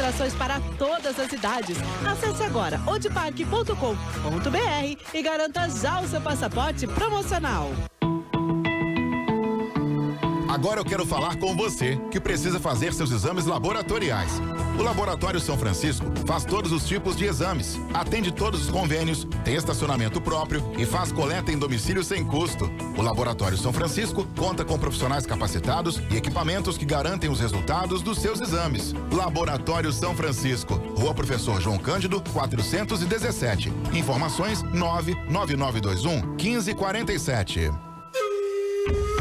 atrações para todas as idades. Acesse agora odeparque.com.br e garanta já o seu passaporte promocional. Agora eu quero falar com você que precisa fazer seus exames laboratoriais. O Laboratório São Francisco faz todos os tipos de exames, atende todos os convênios, tem estacionamento próprio e faz coleta em domicílio sem custo. O Laboratório São Francisco conta com profissionais capacitados e equipamentos que garantem os resultados dos seus exames. Laboratório São Francisco, Rua Professor João Cândido, 417. Informações 99921-1547.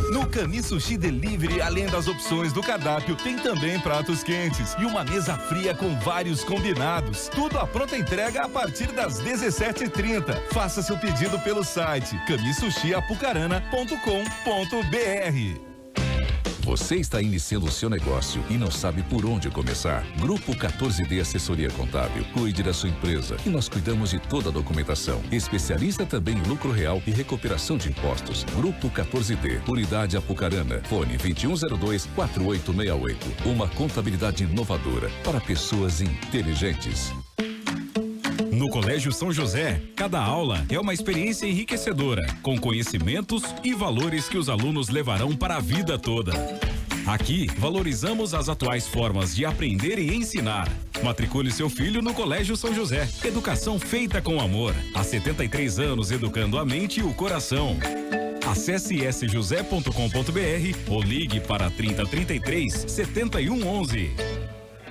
No Cami Sushi Delivery, além das opções do cardápio, tem também pratos quentes e uma mesa fria com vários combinados. Tudo à pronta entrega a partir das 17h30. Faça seu pedido pelo site camisushiapucarana.com.br. Você está iniciando o seu negócio e não sabe por onde começar? Grupo 14D Assessoria Contábil. Cuide da sua empresa e nós cuidamos de toda a documentação. Especialista também em lucro real e recuperação de impostos. Grupo 14D, Unidade Apucarana. Fone 2102-4868. Uma contabilidade inovadora para pessoas inteligentes. No Colégio São José, cada aula é uma experiência enriquecedora, com conhecimentos e valores que os alunos levarão para a vida toda. Aqui, valorizamos as atuais formas de aprender e ensinar. Matricule seu filho no Colégio São José. Educação feita com amor. Há 73 anos educando a mente e o coração. Acesse sjosé.com.br ou ligue para 3033-7111.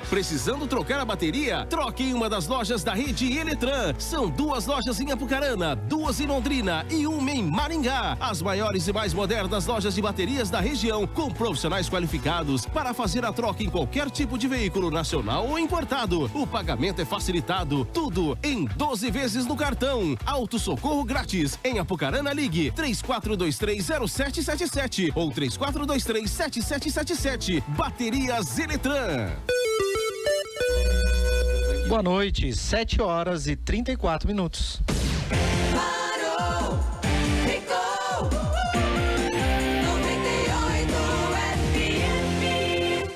Precisando trocar a bateria? Troque em uma das lojas da rede Eletran. São 2 lojas em Apucarana, 2 em Londrina e 1 em Maringá. As maiores e mais modernas lojas de baterias da região, com profissionais qualificados para fazer a troca em qualquer tipo de veículo nacional ou importado. O pagamento é facilitado, tudo em 12 vezes no cartão. Auto socorro grátis. Em Apucarana, ligue 34230777 ou 34237777. Baterias Eletran. Boa noite, 7h34. Parou, ficou, 98 FM.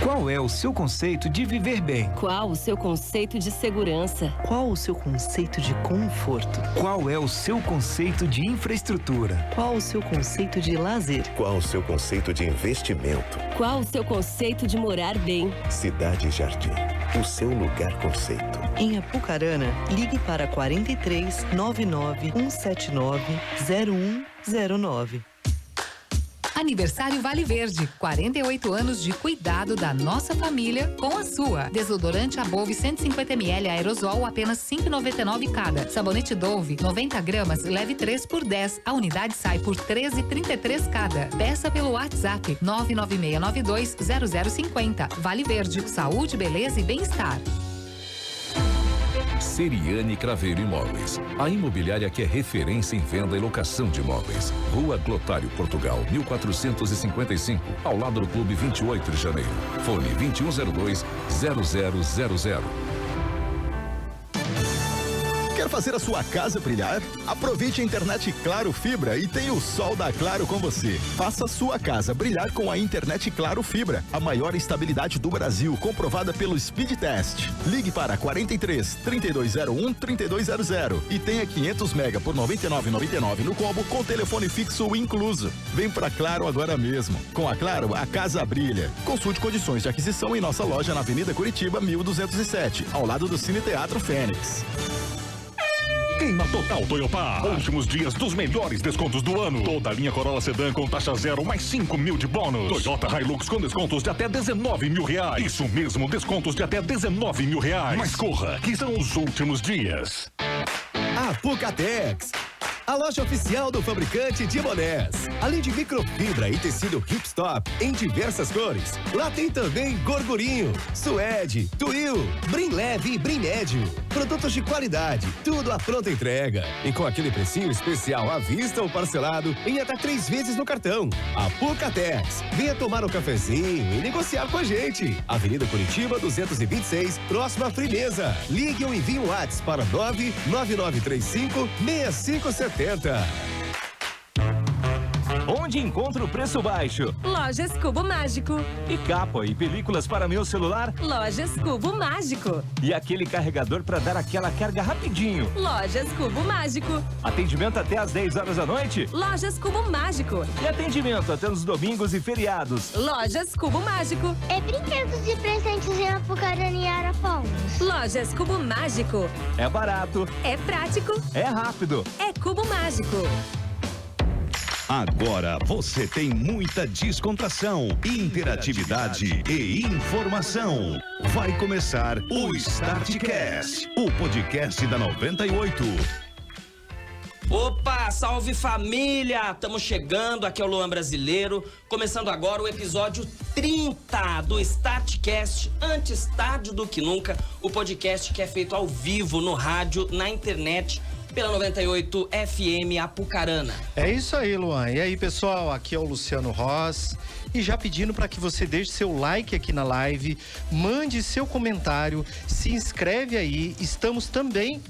Qual é o seu conceito de viver bem? Qual o seu conceito de segurança? Qual o seu conceito de conforto? Qual é o seu conceito de infraestrutura? Qual o seu conceito de lazer? Qual o seu conceito de investimento? Qual o seu conceito de morar bem? Cidade Jardim, o seu lugar conceito. Em Apucarana, ligue para 43 99 179 0109. Aniversário Vale Verde, 48 anos de cuidado da nossa família com a sua. Desodorante Above 150ml aerosol, apenas R$ 5,99 cada. Sabonete Dove, 90 gramas, leve 3 por 10. A unidade sai por R$ 13,33 cada. Peça pelo WhatsApp 996920050. Vale Verde, saúde, beleza e bem-estar. Seriane Craveiro Imóveis, a imobiliária que é referência em venda e locação de imóveis. Rua Clotário, Portugal, 1455, ao lado do Clube 28 de Janeiro. Fone 2102-0000. Quer fazer a sua casa brilhar? Aproveite a internet Claro Fibra e tenha o sol da Claro com você. Faça a sua casa brilhar com a internet Claro Fibra, a maior estabilidade do Brasil, comprovada pelo Speed Test. Ligue para 43 3201 3200 e tenha 500 mega por R$ 99,99 no combo com telefone fixo incluso. Vem pra Claro agora mesmo. Com a Claro, a casa brilha. Consulte condições de aquisição em nossa loja na Avenida Curitiba 1207, ao lado do Cine Teatro Fênix. Na Total Toyopar, últimos dias dos melhores descontos do ano. Toda a linha Corolla Sedan com taxa zero mais 5 mil de bônus. Toyota Hilux com descontos de até 19 mil reais. Isso mesmo, descontos de até 19 mil reais. Mas corra, que são os últimos dias. Apucatex, a loja oficial do fabricante de bonés. Além de microfibra e tecido hipstop em diversas cores, lá tem também gorgurinho, suede, twill, brim leve e brim médio. Produtos de qualidade, tudo à pronta entrega. E com aquele precinho especial à vista ou parcelado em até 3 vezes no cartão. Apucatex, venha tomar um cafezinho e negociar com a gente. Avenida Curitiba 226, próxima à Frimeza. Ligue ou envie um WhatsApp para 99935 6570. Onde encontro o preço baixo? Lojas Cubo Mágico. E capa e películas para meu celular? Lojas Cubo Mágico. E aquele carregador para dar aquela carga rapidinho? Lojas Cubo Mágico. Atendimento até às 10 horas da noite? Lojas Cubo Mágico. E atendimento até nos domingos e feriados? Lojas Cubo Mágico. É brinquedos e presentes em Apucarana e Arapongas. Lojas Cubo Mágico. É barato. É prático. É rápido. É Cubo Mágico. Agora você tem muita descontração, interatividade e informação. Vai começar o StartCast, o podcast da 98. Opa, salve família! Estamos chegando, aqui é o Luan Brasileiro, começando agora o episódio 30 do StartCast, antes tarde do que nunca, o podcast que é feito ao vivo, no rádio, na internet, pela 98 FM Apucarana. É isso aí, Luan. E aí, pessoal, aqui é o Luciano Ross. E já pedindo para que você deixe seu like aqui na live, mande seu comentário, se inscreve aí. Estamos também...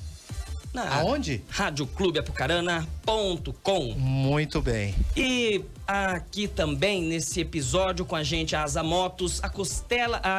Aonde? radioclubeapucarana.com. Muito bem. E aqui também, nesse episódio, com a gente, a Asa Motos, a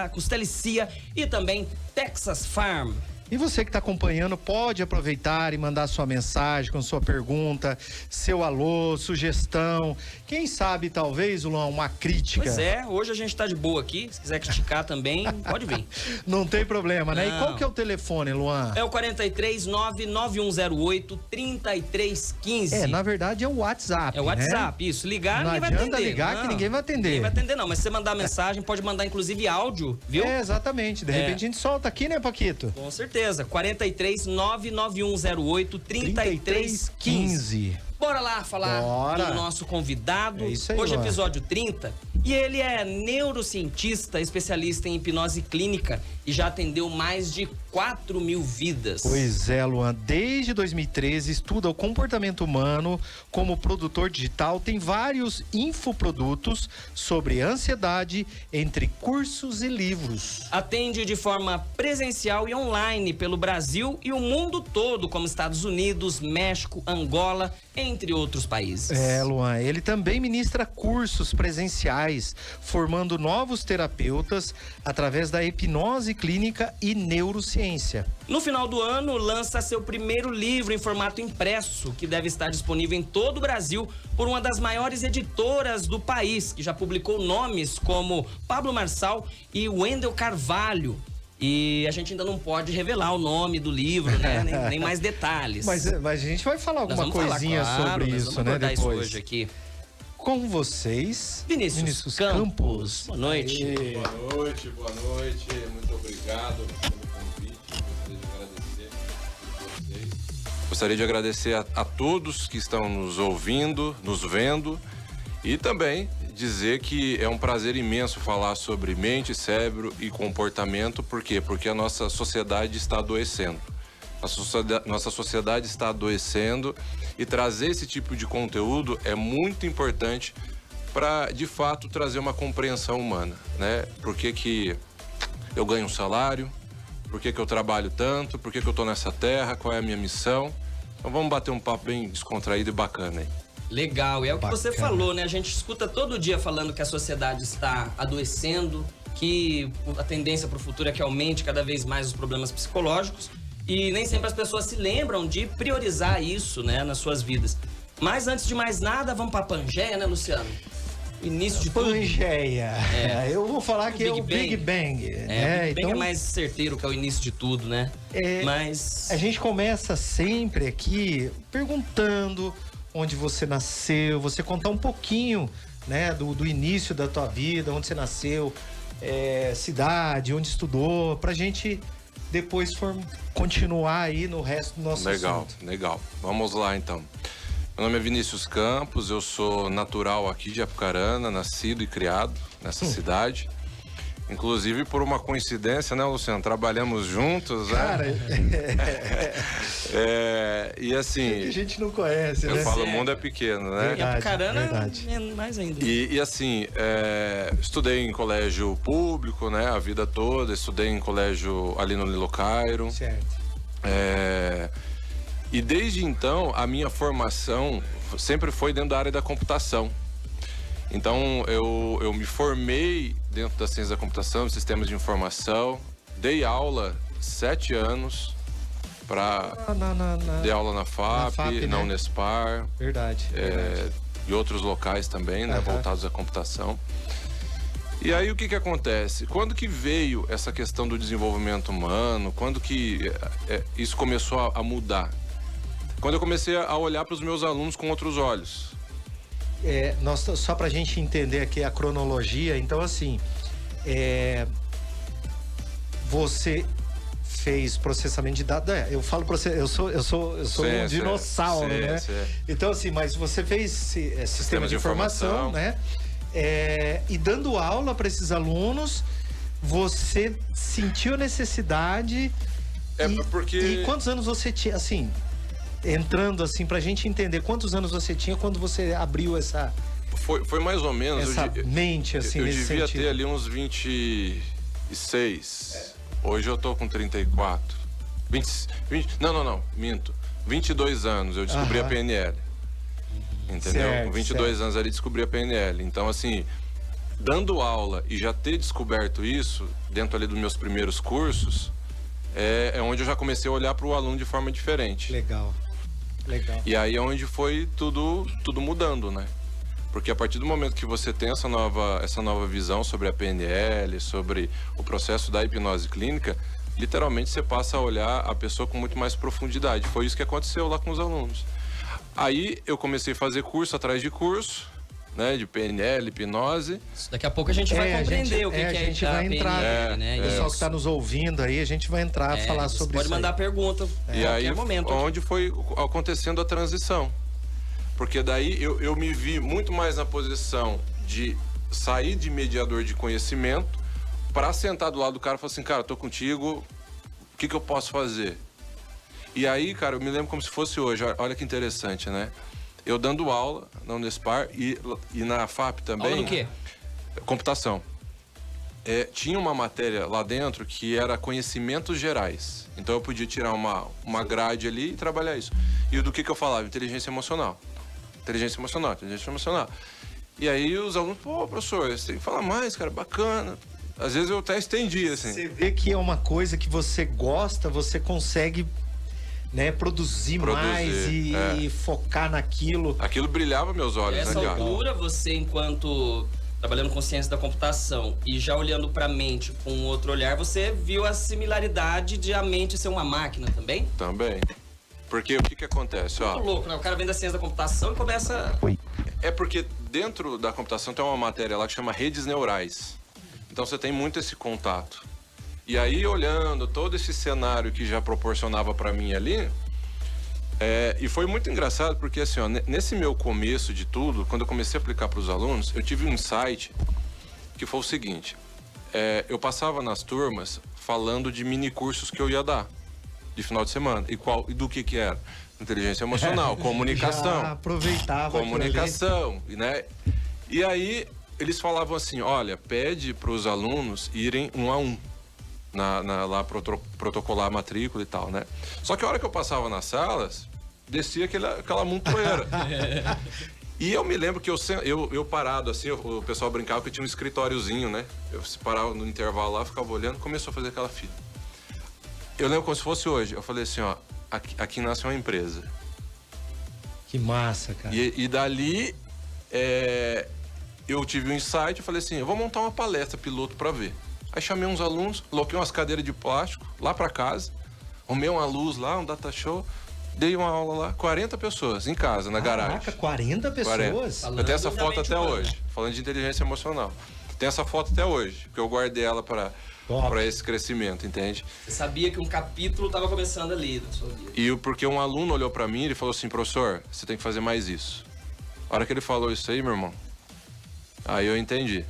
Costelicia e também Texas Farm. E você que está acompanhando pode aproveitar e mandar sua mensagem com sua pergunta, seu alô, sugestão. Quem sabe, talvez, Luan, uma crítica. Pois é, hoje a gente tá de boa aqui. Se quiser criticar também, pode vir. Não tem problema, né? Não. E qual que é o telefone, Luan? É o 439-9108-3315. É, na verdade é o WhatsApp. É o WhatsApp, né? isso. Ligar, não ninguém vai atender. Não adianta ligar que ninguém vai atender. Ninguém vai atender, não. Mas se você mandar mensagem, pode mandar inclusive áudio, viu? É, exatamente. De repente a gente solta aqui, né, Paquito? Com certeza. 43-99108-3315. Bora lá falar do nosso convidado. É isso aí, hoje é Luan. episódio 30. E ele é neurocientista, especialista em hipnose clínica e já atendeu mais de 4.000 vidas. Pois é, Luan. Desde 2013 estuda o comportamento humano como produtor digital. Tem vários infoprodutos sobre ansiedade, entre cursos e livros. Atende de forma presencial e online pelo Brasil e o mundo todo, como Estados Unidos, México, Angola, entre outros países. É, Luan, ele também ministra cursos presenciais, formando novos terapeutas através da hipnose clínica e neurociência. No final do ano, lança seu primeiro livro em formato impresso, que deve estar disponível em todo o Brasil por uma das maiores editoras do país, que já publicou nomes como Pablo Marçal e Wendel Carvalho. E a gente ainda não pode revelar o nome do livro, né? nem mais detalhes. Mas a gente vai falar alguma coisinha sobre isso, né? Depois. Isso hoje aqui. Com vocês, Vinícius Campos. Boa noite. Boa noite. Muito obrigado pelo convite. Gostaria de agradecer a todos que estão nos ouvindo, nos vendo e também dizer que é um prazer imenso falar sobre mente, cérebro e comportamento. Por quê? Porque a nossa sociedade está adoecendo. Nossa sociedade está adoecendo e trazer esse tipo de conteúdo é muito importante para, de fato, trazer uma compreensão humana, né? Por que eu ganho um salário? Por que eu trabalho tanto? Por que eu estou nessa terra? Qual é a minha missão? Então vamos bater um papo bem descontraído e bacana aí. Legal, e é o que você falou, né? A gente escuta todo dia falando que a sociedade está adoecendo, que a tendência para o futuro é que aumente cada vez mais os problemas psicológicos e nem sempre as pessoas se lembram de priorizar isso, né, nas suas vidas. Mas antes de mais nada, vamos para a Pangeia, né, Luciano? Início de Pangeia. Eu vou falar que é o Big Bang. Big Bang então, é mais certeiro que é o início de tudo, né? Mas a gente começa sempre aqui perguntando onde você nasceu, você contar um pouquinho, né, do início da tua vida, onde você nasceu, cidade, onde estudou, pra gente depois continuar aí no resto do nosso assunto. Legal. Vamos lá, então. Meu nome é Vinícius Campos, eu sou natural aqui de Apucarana, nascido e criado nessa cidade. Inclusive, por uma coincidência, né, Luciano? Trabalhamos juntos, Cara, né? E assim... a gente não conhece, né? Eu falo, o mundo é pequeno, né? E Apucarana é mais ainda. E assim, estudei em colégio público, né? A vida toda. Estudei em colégio ali no Lilo Cairo. Certo. E desde então, a minha formação sempre foi dentro da área da computação. Então, eu me formei dentro da ciência da computação, sistemas de informação, dei aula 7 anos, dei aula na FAP, na Unespar. Verdade. E outros locais também, né, voltados à computação. E aí o que acontece? Quando que veio essa questão do desenvolvimento humano? Quando que isso começou a mudar? Quando eu comecei a olhar para os meus alunos com outros olhos. Só para a gente entender aqui a cronologia, então assim, você fez processamento de dados. Eu falo eu sou um dinossauro, né? Então assim, mas você fez sistema de informação, né? E dando aula para esses alunos, você sentiu a necessidade. E quantos anos você tinha, assim, entrando assim, pra gente entender quantos anos você tinha quando você abriu essa... Foi mais ou menos... Essa mente, assim, nesse sentido. Eu devia ter ali uns 26. Hoje eu tô com 34. Não, minto. 22 anos eu descobri a PNL. Entendeu? Com 22 anos ali descobri a PNL. Então, assim, dando aula e já ter descoberto isso, dentro ali dos meus primeiros cursos, é onde eu já comecei a olhar para o aluno de forma diferente. Legal. E aí é onde foi tudo mudando, né? Porque a partir do momento que você tem essa nova visão sobre a PNL, sobre o processo da hipnose clínica, literalmente você passa a olhar a pessoa com muito mais profundidade. Foi isso que aconteceu lá com os alunos. Aí eu comecei a fazer curso atrás de curso, né, de PNL, hipnose. Daqui a pouco a gente vai compreender o que a gente vai entrar, PNL, né? O pessoal que está nos ouvindo aí, a gente vai entrar a falar sobre isso. Pode mandar pergunta e aí, momento. Onde foi acontecendo a transição. Porque daí eu me vi muito mais na posição de sair de mediador de conhecimento para sentar do lado do cara e falar assim, cara, tô contigo, o que eu posso fazer? E aí, cara, eu me lembro como se fosse hoje. Olha que interessante, né? Eu dando aula na Unespar e na FAP também. Aula do quê? Computação. Tinha uma matéria lá dentro que era conhecimentos gerais. Então eu podia tirar uma grade ali e trabalhar isso. E do que eu falava? Inteligência emocional. Inteligência emocional. E aí os alunos, pô, professor, você tem que falar mais, cara, bacana. Às vezes eu até estendi, assim. Você vê que é uma coisa que você gosta, você consegue... né, produzir mais e focar naquilo. Aquilo brilhava meus olhos, nessa altura, você, enquanto trabalhando com ciência da computação e já olhando para a mente com outro olhar, você viu a similaridade de a mente ser uma máquina também? Também. Porque o que acontece? Muito louco, né? O cara vem da ciência da computação e começa... É porque dentro da computação tem uma matéria lá que chama redes neurais. Então você tem muito esse contato. E aí, olhando todo esse cenário que já proporcionava para mim ali, e foi muito engraçado porque, assim, ó, nesse meu começo de tudo, quando eu comecei a aplicar para os alunos, eu tive um insight que foi o seguinte, eu passava nas turmas falando de mini cursos que eu ia dar, de final de semana, e do que era? Inteligência emocional, comunicação. Já aproveitava. Comunicação, né? E aí, eles falavam assim, olha, pede para os alunos irem 1 a 1. Lá protocolar a matrícula e tal, né? Só que a hora que eu passava nas salas, descia aquela montoeira. E eu me lembro que eu parado assim, o pessoal brincava que eu tinha um escritóriozinho, né? Eu parava no intervalo lá, ficava olhando, começou a fazer aquela fila. Eu lembro como se fosse hoje. Eu falei assim, ó, aqui nasce uma empresa. Que massa, cara. E dali, eu tive um insight, eu falei assim, eu vou montar uma palestra piloto para ver. Aí chamei uns alunos, coloquei umas cadeiras de plástico lá pra casa, arrumei uma luz lá, um data show, dei uma aula lá, 40 pessoas em casa, na garagem. Caraca, 40 pessoas? 40. Eu tenho essa foto até hoje, falando de inteligência emocional. Tem essa foto até hoje, porque eu guardei ela para esse crescimento, entende? Você sabia que um capítulo estava começando ali na sua vida. Porque um aluno olhou para mim e falou assim, professor, você tem que fazer mais isso. A hora que ele falou isso aí, meu irmão, aí eu entendi.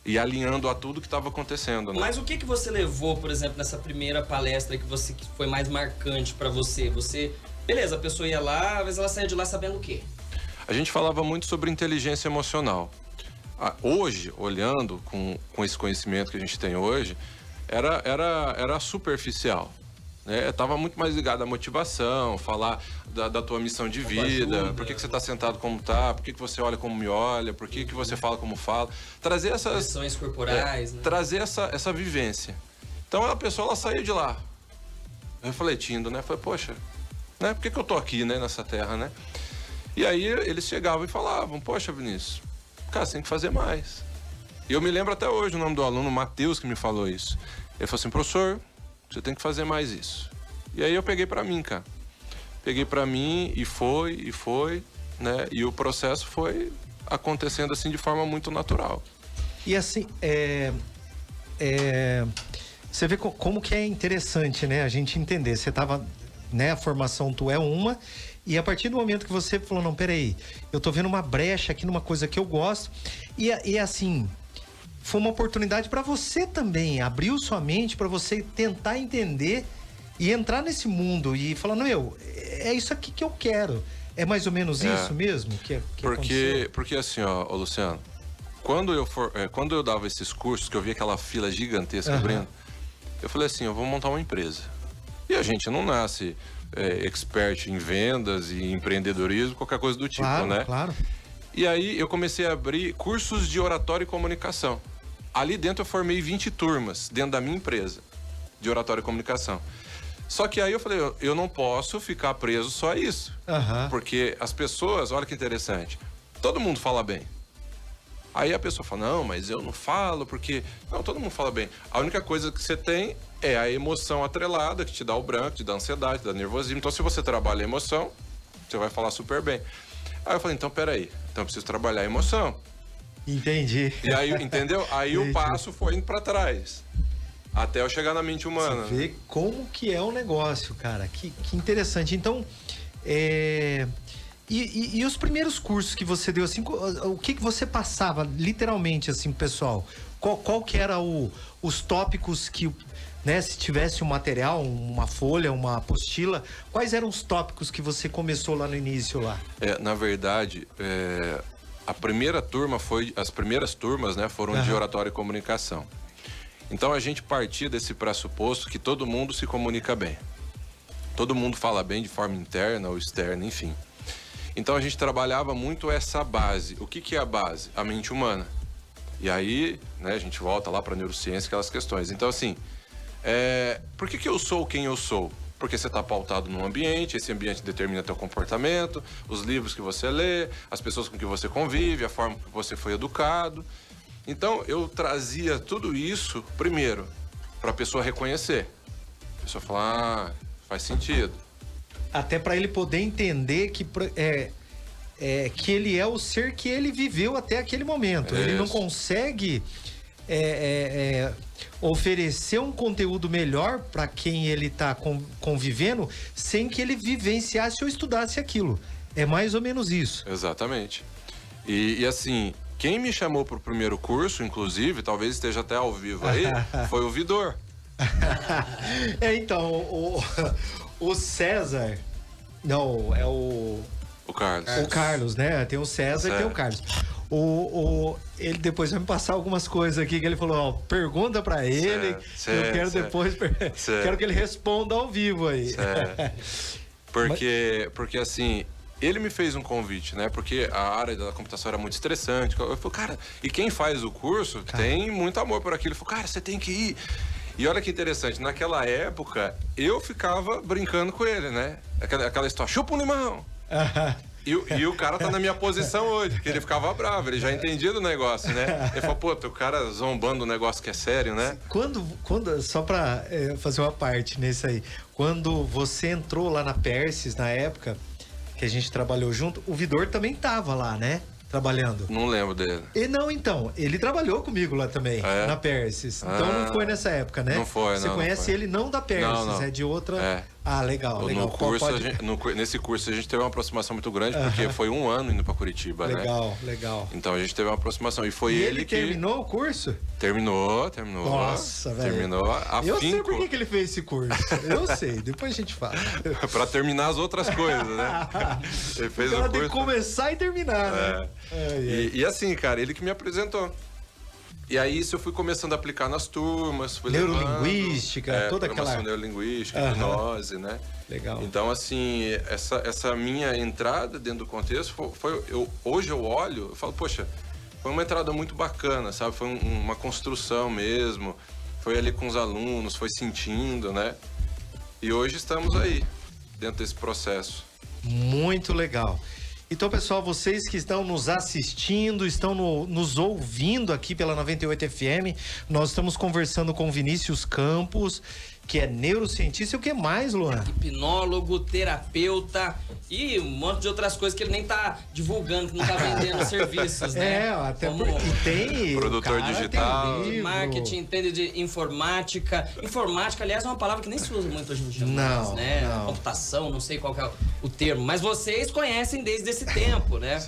E alinhando a tudo que estava acontecendo, né? Mas o que você levou, por exemplo, nessa primeira palestra que foi mais marcante para você? Beleza, a pessoa ia lá, às vezes ela saía de lá sabendo o quê? A gente falava muito sobre inteligência emocional. Hoje, olhando com esse conhecimento que a gente tem hoje, era superficial. né? Tava muito mais ligado à motivação, falar da tua missão de vida, por que você tá sentado como tá, por que você olha como me olha, por que você fala como fala. Trazer essas... Expressões corporais, né? Trazer essa vivência. Então a pessoa, ela saiu de lá, refletindo, né? Falei, poxa, né? Por que eu tô aqui, né? Nessa terra, né? E aí eles chegavam e falavam, poxa, Vinícius, cara, você tem que fazer mais. E eu me lembro até hoje o nome do aluno, Matheus, que me falou isso. Ele falou assim, professor, você tem que fazer mais isso. E aí eu peguei pra mim, cara. Peguei pra mim e foi, né? E o processo foi acontecendo assim de forma muito natural. E assim, você vê como que é interessante, né? A gente entender. Você tava, né? A formação tu é uma... E a partir do momento que você falou, não, peraí, eu tô vendo uma brecha aqui numa coisa que eu gosto. E assim, foi uma oportunidade para você também, abriu sua mente para você tentar entender e entrar nesse mundo e falar, não, é isso aqui que eu quero. É mais ou menos isso mesmo que porque assim, ó, Luciano, quando eu dava esses cursos, que eu via aquela fila gigantesca abrindo, eu falei assim, eu vou montar uma empresa. E a gente não nasce... expert em vendas e empreendedorismo, qualquer coisa do tipo, né? Claro. E aí eu comecei a abrir cursos de oratória e comunicação. Ali dentro eu formei 20 turmas, dentro da minha empresa, de oratória e comunicação. Só que aí eu falei, eu não posso ficar preso só a isso. Porque as pessoas, olha que interessante, todo mundo fala bem. Aí a pessoa fala, não, mas eu não falo porque... Não, todo mundo fala bem. A única coisa que você tem é a emoção atrelada, que te dá o branco, te dá ansiedade, te dá nervosismo. Então, se você trabalha a emoção, você vai falar super bem. Aí eu falei, então, peraí. Então, eu preciso trabalhar a emoção. Entendi. E aí, entendeu? Aí o passo foi indo pra trás. Até eu chegar na mente humana. Você vê como que é o negócio, cara. Que interessante. Então, E os primeiros cursos que você deu, assim, o que você passava, literalmente, assim, pessoal? Qual que era os tópicos que, né, se tivesse um material, uma folha, uma apostila, quais eram os tópicos que você começou lá no início lá? Na verdade, a primeira turma as primeiras turmas, né, foram de oratória e comunicação. Então a gente partia desse pressuposto que todo mundo se comunica bem. Todo mundo fala bem de forma interna ou externa, enfim. Então a gente trabalhava muito essa base. O que é a base? A mente humana. E aí, né, a gente volta lá para a neurociência, aquelas questões. Então assim, por que eu sou quem eu sou? Porque você está pautado num ambiente, esse ambiente determina teu comportamento, os livros que você lê, as pessoas com que você convive, a forma que você foi educado. Então eu trazia tudo isso, primeiro, para a pessoa reconhecer. A pessoa falar, faz sentido. Até para ele poder entender que ele é o ser que ele viveu até aquele momento. Ele não consegue oferecer um conteúdo melhor para quem ele está convivendo sem que ele vivenciasse ou estudasse aquilo. É mais ou menos isso. Exatamente. E assim, quem me chamou para o primeiro curso, inclusive, talvez esteja até ao vivo aí, foi o Vidor. Então, o César... Não, é o Carlos. O Carlos, né? Tem o César e tem o Carlos. Ele depois vai me passar algumas coisas aqui que ele falou, ó, pergunta pra ele, eu quero depois... Quero que ele responda ao vivo aí. Porque assim... Ele me fez um convite, né? Porque a área da computação era muito estressante. Eu falei, cara, e quem faz o curso tem muito amor por aquilo. Ele falou, cara, você tem que ir. E olha que interessante, naquela época, eu ficava brincando com ele, né? Aquela história, chupa um limão. E o cara tá na minha posição hoje, porque ele ficava bravo, ele já entendia do negócio, né? Ele falou, pô, o cara zombando do negócio que é sério, né? Quando só pra fazer uma parte nisso aí, quando você entrou lá na Persis, na época que a gente trabalhou junto, o Vidor também tava lá, né? Trabalhando. Não lembro dele. Ele trabalhou comigo lá também, na Persis. Então não foi nessa época, né? Não foi, Você conhece ele não da Persis, não. é de outra... Ah, legal. Nesse curso a gente teve uma aproximação muito grande, porque foi 1 ano indo pra Curitiba, né? Legal. Então a gente teve uma aproximação. E foi ele que... terminou o curso? Terminou. Nossa, velho. Terminou. Eu sei por que ele fez esse curso. Eu sei, depois a gente fala. Pra terminar as outras coisas, né? Ele fez o curso. Tem que começar e terminar, né? E assim, cara, ele que me apresentou. E aí isso eu fui começando a aplicar nas turmas. Fui neurolinguística, toda aquela... neurolinguística, hipnose, né? Legal. Então, assim, essa minha entrada dentro do contexto, hoje eu olho, eu falo, poxa, foi uma entrada muito bacana, sabe? Foi uma construção mesmo, foi ali com os alunos, foi sentindo, né? E hoje estamos aí, dentro desse processo. Muito legal. Então, pessoal, vocês que estão nos assistindo, estão nos ouvindo aqui pela 98 FM, nós estamos conversando com Vinícius Campos, que é neurocientista. E o que mais, Luan? Hipnólogo, terapeuta e um monte de outras coisas que ele nem tá divulgando, que não tá vendendo serviços, né? Até e tem produtor digital, tem marketing, entende de informática. Informática, aliás, é uma palavra que nem se usa muito hoje em dia. Não, né? não. Computação, não sei qual que é o termo, mas vocês conhecem desde esse tempo, né?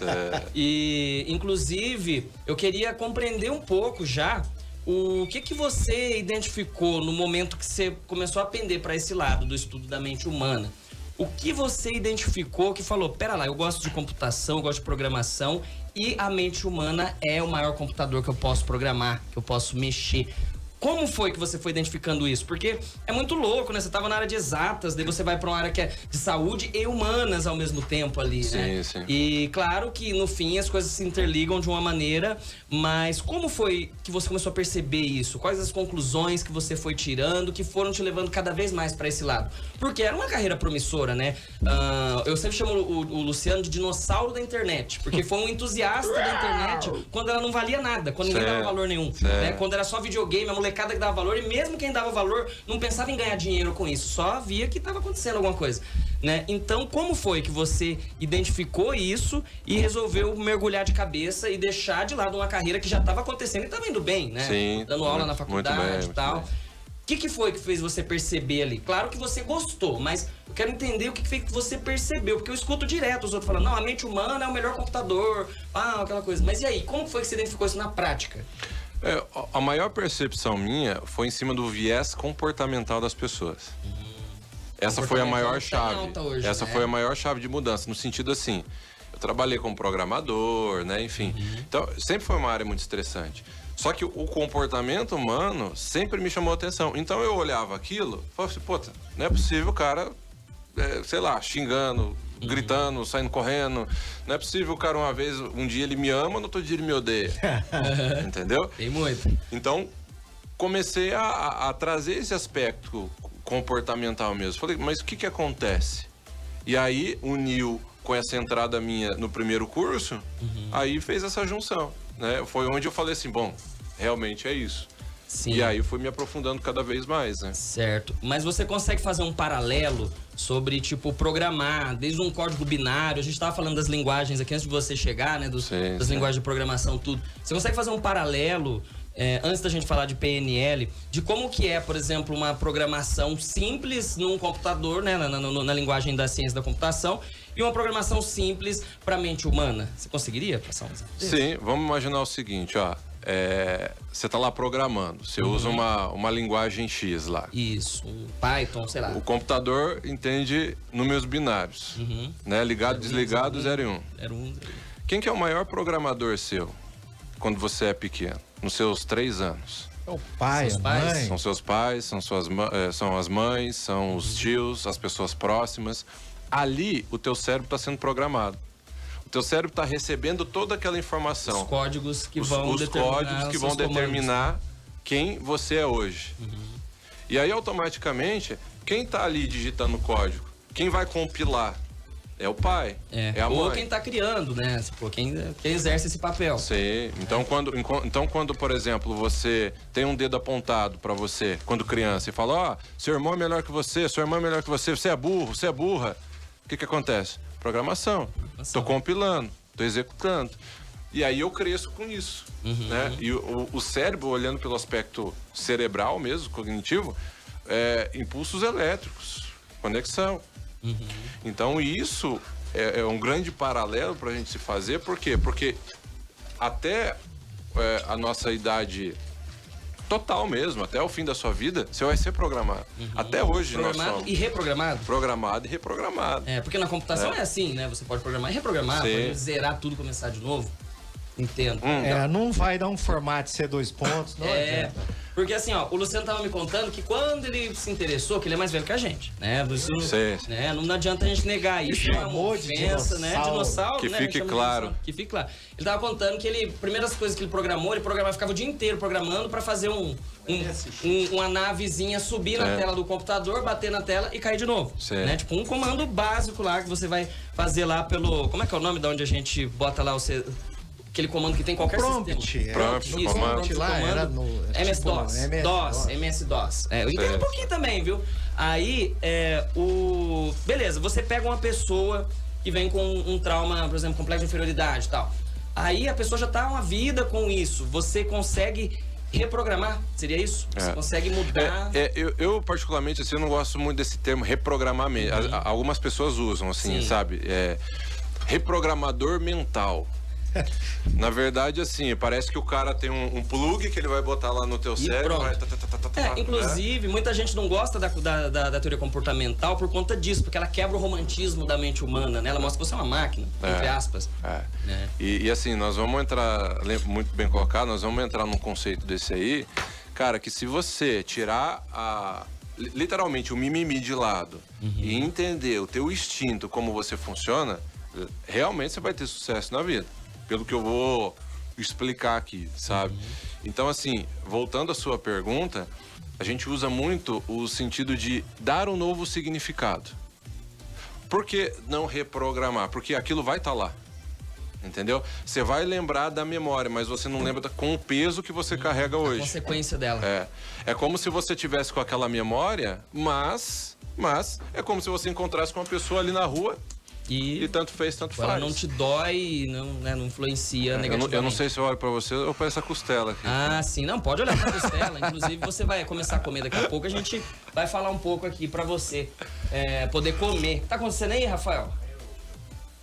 E, inclusive, eu queria compreender um pouco já o que você identificou no momento que você começou a pender para esse lado do estudo da mente humana. O que você identificou que falou, pera lá, eu gosto de computação, eu gosto de programação e a mente humana é o maior computador que eu posso programar, que eu posso mexer. Como foi que você foi identificando isso? Porque é muito louco, né? Você estava na área de exatas, daí você vai para uma área que é de saúde e humanas ao mesmo tempo ali, né? Sim. E claro que no fim as coisas se interligam de uma maneira, mas como foi que você começou a perceber isso? Quais as conclusões que você foi tirando que foram te levando cada vez mais para esse lado? Porque era uma carreira promissora, né? Eu sempre chamo o Luciano de dinossauro da internet, porque foi um entusiasta da internet quando ela não valia nada, quando ninguém dava valor nenhum, né? Quando era só videogame, a molecada que dava valor, e mesmo quem dava valor não pensava em ganhar dinheiro com isso, só via que estava acontecendo alguma coisa, né? Então, como foi que você identificou isso e resolveu mergulhar de cabeça e deixar de lado uma carreira que já estava acontecendo e estava indo bem, né? Sim, dando aula na faculdade e tal. O que foi que fez você perceber ali? Claro que você gostou, mas eu quero entender o que foi que você percebeu, porque eu escuto direto os outros falando, não, a mente humana é o melhor computador, aquela coisa. Mas e aí, como foi que você identificou isso na prática? A maior percepção minha foi em cima do viés comportamental das pessoas. Essa foi a maior chave. Hoje, Essa foi a maior chave de mudança, no sentido assim, eu trabalhei como programador, né, enfim. Então, sempre foi uma área muito estressante. Só que o comportamento humano sempre me chamou a atenção. Então, eu olhava aquilo e falava assim, puta, não é possível o cara, sei lá, xingando, gritando, saindo correndo. Não é possível o cara um dia ele me ama, no outro dia ele me odeia. Entendeu? Tem muito. Então, comecei a trazer esse aspecto comportamental mesmo. Falei, mas o que acontece? E aí, uniu com essa entrada minha no primeiro curso, aí fez essa junção, né? Foi onde eu falei assim, bom, realmente é isso. Sim. E aí fui me aprofundando cada vez mais, né? Certo. Mas você consegue fazer um paralelo sobre, tipo, programar, desde um código binário, a gente estava falando das linguagens aqui antes de você chegar, né? Das linguagens de programação, tudo. Você consegue fazer um paralelo, antes da gente falar de PNL, de como que é, por exemplo, uma programação simples num computador, né? Na linguagem da ciência da computação, e uma programação simples para a mente humana. Você conseguiria passar um exemplo desse? Sim, vamos imaginar o seguinte, ó. Você tá lá programando, você usa uma linguagem X lá. Isso, um Python, sei lá. O computador entende números binários, né? Ligado, desligado, 0 e 1. 1. Quem que é o maior programador seu quando você é pequeno? Nos seus 3 anos? É o pai, a mãe. São seus pais, são as mães, são os tios, as pessoas próximas. Ali, o teu cérebro está sendo programado. O teu cérebro está recebendo toda aquela informação. Os códigos que vão determinar quem você é hoje. E aí, automaticamente, quem está ali digitando o código? Quem vai compilar? É o pai, é a mãe. Ou quem está criando, né? Pô, quem exerce esse papel. Sim. Então, quando, por exemplo, você tem um dedo apontado para você, quando criança, e fala, ó, seu irmão é melhor que você, sua irmã é melhor que você é burro, você é burra. O que acontece? Programação. Tô compilando, tô executando. E aí eu cresço com isso, né? E o cérebro, olhando pelo aspecto cerebral mesmo, cognitivo, impulsos elétricos, conexão. Então isso é um grande paralelo para a gente se fazer. Por quê? Porque até a nossa idade total mesmo, até o fim da sua vida, você vai ser programado. Até hoje nós somos. E reprogramado? Programado e reprogramado. Porque na computação é assim, né? Você pode programar e reprogramar, pode zerar tudo e começar de novo. Entendo. Não vai dar um formato C2 pontos, não adianta. Porque assim, ó, o Luciano tava me contando que quando ele se interessou, que ele é mais velho que a gente, né? Né? Não adianta a gente negar isso, é uma ofensa, né? Dinossauro, que né? Fique claro. Que fique claro. Ele tava contando que ele, primeiras coisas que ele programava, ficava o dia inteiro programando pra fazer uma navezinha subir na tela do computador, bater na tela e cair de novo. Né? Tipo, um comando básico lá que você vai fazer lá pelo... Como é que é o nome de onde a gente bota lá aquele comando que tem qualquer sistema. Prompt lá era no... MS-DOS. Eu entendo um pouquinho também, viu? Aí, beleza, você pega uma pessoa que vem com um trauma, por exemplo, complexo de inferioridade e tal. Aí a pessoa já tá uma vida com isso. Você consegue reprogramar? Seria isso? Você consegue mudar? Eu particularmente, assim, eu não gosto muito desse termo reprogramar. Algumas pessoas usam, assim, sabe? Reprogramador mental. Na verdade, assim, parece que o cara tem um plug que ele vai botar lá no teu cérebro. Inclusive, muita gente não gosta da teoria comportamental por conta disso, porque ela quebra o romantismo da mente humana, né? Ela mostra que você é uma máquina, entre aspas. Né? E assim, nós vamos entrar, muito bem colocado, nós vamos entrar num conceito desse aí, cara, que se você tirar literalmente o mimimi de lado e entender o teu instinto, como você funciona, realmente você vai ter sucesso na vida. Pelo que eu vou explicar aqui, sabe? Então, assim, voltando à sua pergunta, a gente usa muito o sentido de dar um novo significado. Por que não reprogramar? Porque aquilo vai estar lá, entendeu? Você vai lembrar da memória, mas você não lembra com o peso que você carrega hoje. A consequência dela. É como se você tivesse com aquela memória, mas é como se você encontrasse com uma pessoa ali na rua e tanto fez, tanto faz. Ela não te dói, não influencia negativamente. Eu não sei se eu olho pra você ou pra essa costela aqui. Sim. Não, pode olhar pra costela. Inclusive, você vai começar a comer daqui a pouco. A gente vai falar um pouco aqui pra você poder comer. Tá acontecendo aí, Rafael?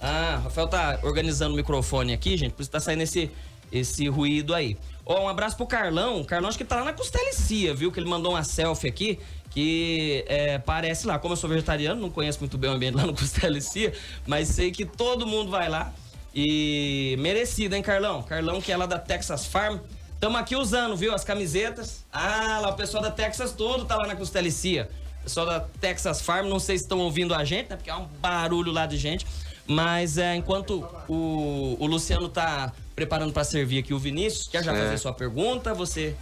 O Rafael tá organizando o microfone aqui, gente. Por isso tá saindo esse ruído aí. Um abraço pro Carlão. O Carlão acho que tá lá na Costelicia, viu? Que ele mandou uma selfie aqui. Que parece lá, como eu sou vegetariano, não conheço muito bem o ambiente lá no Costelicia, mas sei que todo mundo vai lá. E merecido, hein, Carlão? Carlão, que é lá da Texas Farm. Estamos aqui usando, viu, as camisetas. Lá o pessoal da Texas todo tá lá na Costelicia. O pessoal da Texas Farm, não sei se estão ouvindo a gente, né? Porque é um barulho lá de gente. Mas enquanto o Luciano tá preparando para servir aqui o Vinícius, quer já fazer sua pergunta? Você...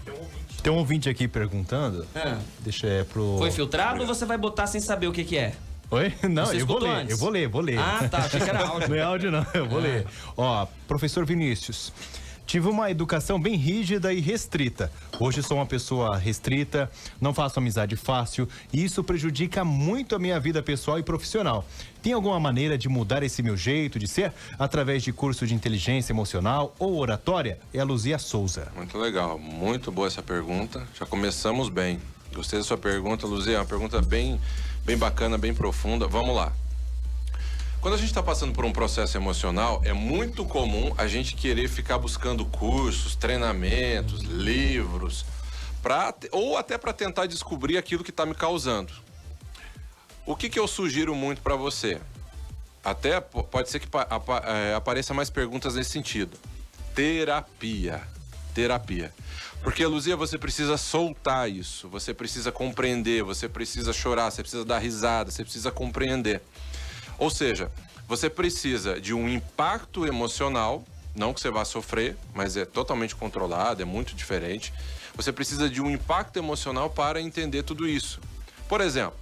Tem um ouvinte aqui perguntando. Deixa pro... Foi filtrado ou você vai botar sem saber o que é? Oi? Não, você eu vou ler. Tá, achei que era áudio. Não é áudio não, eu vou ler. Professor Vinícius, tive uma educação bem rígida e restrita. Hoje sou uma pessoa restrita, não faço amizade fácil e isso prejudica muito a minha vida pessoal e profissional. Tem alguma maneira de mudar esse meu jeito de ser através de curso de inteligência emocional ou oratória? É a Luzia Souza. Muito legal, muito boa essa pergunta. Já começamos bem. Gostei da sua pergunta, Luzia. É uma pergunta bem bacana, bem profunda. Vamos lá. Quando a gente está passando por um processo emocional, é muito comum a gente querer ficar buscando cursos, treinamentos, livros, ou até para tentar descobrir aquilo que está me causando. O que eu sugiro muito para você? Até pode ser que apareça mais perguntas nesse sentido. Terapia. Porque, Luzia, você precisa soltar isso, você precisa compreender, você precisa chorar, você precisa dar risada, você precisa compreender. Ou seja, você precisa de um impacto emocional, não que você vá sofrer, mas é totalmente controlado, é muito diferente. Você precisa de um impacto emocional para entender tudo isso. Por exemplo,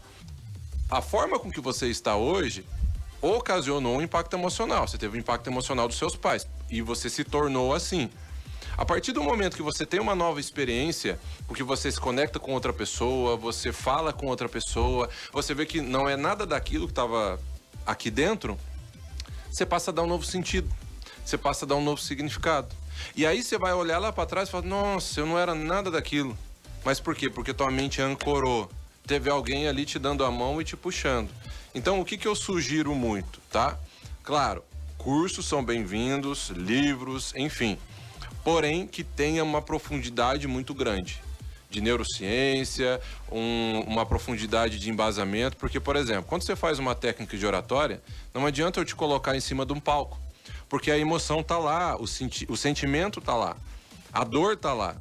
a forma com que você está hoje ocasionou um impacto emocional. Você teve um impacto emocional dos seus pais e você se tornou assim. A partir do momento que você tem uma nova experiência, porque você se conecta com outra pessoa, você fala com outra pessoa, você vê que não é nada daquilo que estava aqui dentro, você passa a dar um novo sentido, você passa a dar um novo significado. E aí você vai olhar lá para trás e falar, nossa, eu não era nada daquilo. Mas por quê? Porque tua mente ancorou. Teve alguém ali te dando a mão e te puxando. Então, o que eu sugiro muito, tá? Claro, cursos são bem-vindos, livros, enfim. Porém, que tenha uma profundidade muito grande. De neurociência, uma profundidade de embasamento. Porque, por exemplo, quando você faz uma técnica de oratória, não adianta eu te colocar em cima de um palco. Porque a emoção tá lá, o sentimento tá lá, a dor tá lá.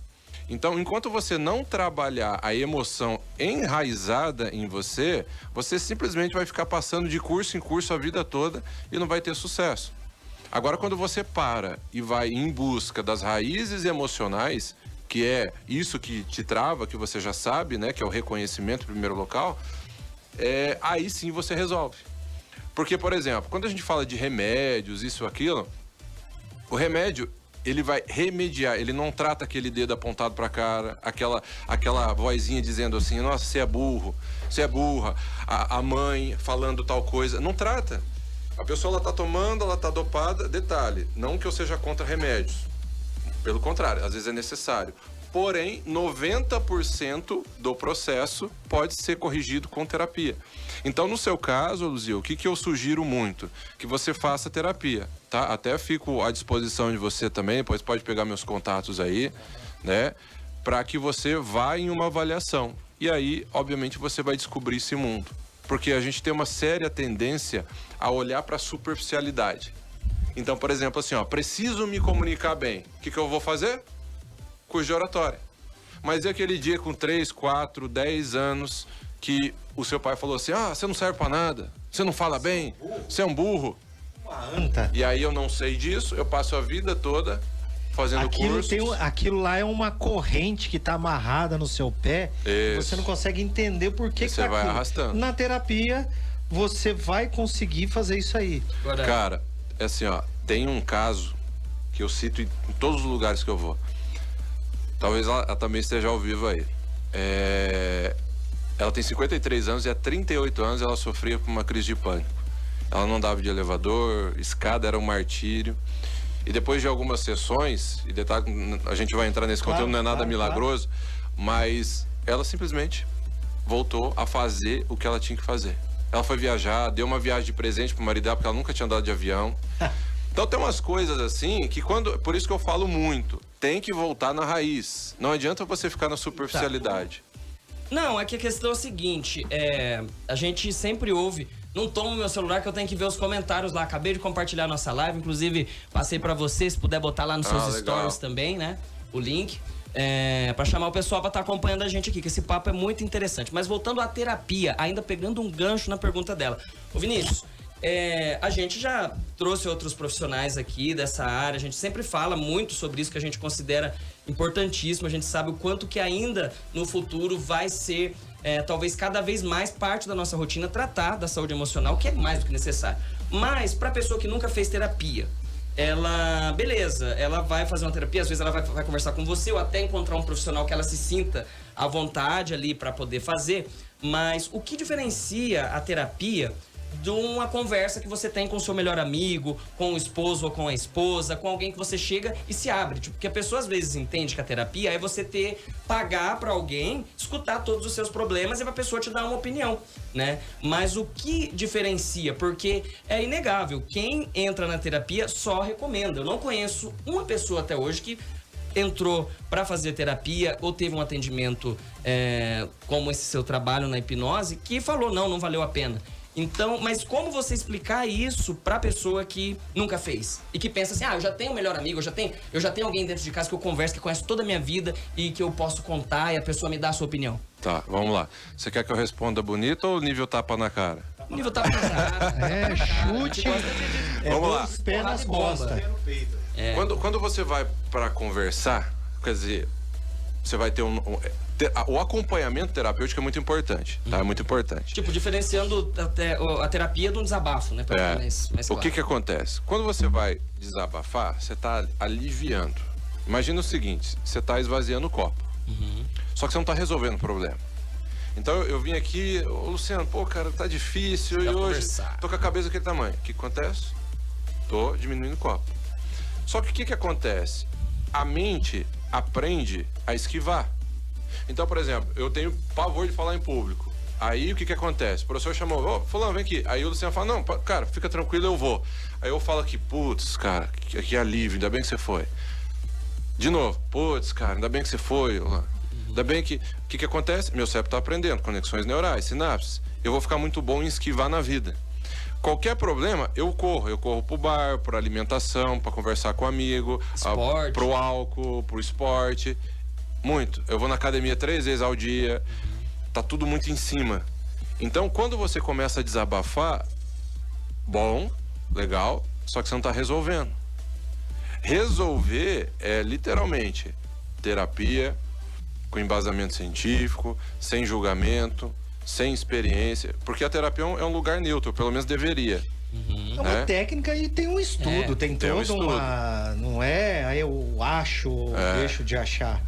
Então, enquanto você não trabalhar a emoção enraizada em você, você simplesmente vai ficar passando de curso em curso a vida toda e não vai ter sucesso. Agora, quando você para e vai em busca das raízes emocionais, que é isso que te trava, que você já sabe, né, que é o reconhecimento em primeiro local, aí sim você resolve. Porque, por exemplo, quando a gente fala de remédios, isso, aquilo, o remédio, ele vai remediar, ele não trata aquele dedo apontado pra cara, aquela vozinha dizendo assim, nossa, você é burro, você é burra, a mãe falando tal coisa, não trata. A pessoa, ela tá tomando, ela tá dopada, detalhe, não que eu seja contra remédios, pelo contrário, às vezes é necessário. Porém, 90% do processo pode ser corrigido com terapia. Então, no seu caso, Luzia, o que eu sugiro muito? Que você faça terapia, tá? Até fico à disposição de você também, depois pode pegar meus contatos aí, né? Para que você vá em uma avaliação. E aí, obviamente, você vai descobrir esse mundo. Porque a gente tem uma séria tendência a olhar para a superficialidade. Então, por exemplo, assim, ó, preciso me comunicar bem. O que eu vou fazer? Curso de oratória. Mas é aquele dia com 3, 4, 10 anos que o seu pai falou assim, você não serve pra nada, você não fala bem, você é um burro. Uma anta. E aí eu não sei disso, eu passo a vida toda fazendo cursos. Aquilo lá é uma corrente que tá amarrada no seu pé, você não consegue entender por que você vai arrastando. Na terapia, você vai conseguir fazer isso aí. Cara, é assim, ó, tem um caso que eu cito em todos os lugares que eu vou. Talvez ela também esteja ao vivo aí. Ela tem 53 anos e há 38 anos ela sofria com uma crise de pânico. Ela não andava de elevador, escada era um martírio. E depois de algumas sessões, e detalhe, a gente vai entrar nesse conteúdo, não é nada milagroso, mas ela simplesmente voltou a fazer o que ela tinha que fazer. Ela foi viajar, deu uma viagem de presente pro marido dela, porque ela nunca tinha andado de avião. Então tem umas coisas assim que por isso que eu falo muito, tem que voltar na raiz. Não adianta você ficar na superficialidade. Não, é que a questão é a seguinte, a gente sempre ouve, não tomo meu celular que eu tenho que ver os comentários lá, acabei de compartilhar a nossa live, inclusive passei pra você, se puder botar lá nos seus stories também, né, o link, pra chamar o pessoal pra estar acompanhando a gente aqui, que esse papo é muito interessante. Mas voltando à terapia, ainda pegando um gancho na pergunta dela. Ô Vinícius, a gente já trouxe outros profissionais aqui dessa área, a gente sempre fala muito sobre isso, que a gente considera importantíssimo, a gente sabe o quanto que ainda no futuro vai ser, talvez cada vez mais parte da nossa rotina tratar da saúde emocional, que é mais do que necessário. Mas para a pessoa que nunca fez terapia, ela, beleza, ela vai fazer uma terapia, às vezes ela vai conversar com você ou até encontrar um profissional que ela se sinta à vontade ali para poder fazer, mas o que diferencia a terapia de uma conversa que você tem com o seu melhor amigo, com o esposo ou com a esposa, com alguém que você chega e se abre, tipo, porque a pessoa às vezes entende que a terapia é você pagar pra alguém, escutar todos os seus problemas e pra pessoa te dar uma opinião, né? Mas o que diferencia? Porque é inegável, quem entra na terapia só recomenda. Eu não conheço uma pessoa até hoje que entrou para fazer terapia ou teve um atendimento como esse seu trabalho na hipnose que falou, não valeu a pena. Então, mas como você explicar isso pra pessoa que nunca fez? E que pensa assim, eu já tenho um melhor amigo, eu já tenho alguém dentro de casa que eu converso, que conhece toda a minha vida e que eu posso contar e a pessoa me dá a sua opinião. Tá, vamos lá. Você quer que eu responda bonito ou nível tapa na cara? Nível tapa na cara. Chute. Vamos lá. Os pés nas costas. Quando você vai pra conversar, quer dizer, você vai ter o acompanhamento terapêutico é muito importante, tá? É muito importante. Tipo, diferenciando a terapia de um desabafo, né? Mais claro. O que acontece? Quando você vai desabafar, você tá aliviando. Imagina o seguinte, você tá esvaziando o copo. Só que você não tá resolvendo o problema. Então eu vim aqui, Luciano, cara, tá difícil e hoje tô com a cabeça daquele tamanho. O que acontece? Tô diminuindo o copo. Só que o que acontece? A mente aprende a esquivar. Então, por exemplo, eu tenho pavor de falar em público. Aí, o que acontece? O professor chamou, fulano, vem aqui. Aí o Luciano fala, não, cara, fica tranquilo, eu vou. Aí eu falo aqui, putz, cara, que alívio, ainda bem que você foi. De novo, putz, cara, ainda bem que você foi. Ainda bem que... O que acontece? Meu cérebro tá aprendendo, conexões neurais, sinapses. Eu vou ficar muito bom em esquivar na vida. Qualquer problema, eu corro pro bar, pra alimentação, pra conversar com amigo, pro álcool, pro esporte. Muito. Eu vou na academia 3 vezes ao dia. Tá tudo muito em cima. Então, quando você começa a desabafar, bom, legal, só que você não tá resolvendo. Resolver é literalmente terapia, com embasamento científico, sem julgamento, sem experiência, porque a terapia é um lugar neutro, pelo menos deveria. É uma técnica e tem um estudo, tem toda uma... Não é, aí eu acho, deixo de achar.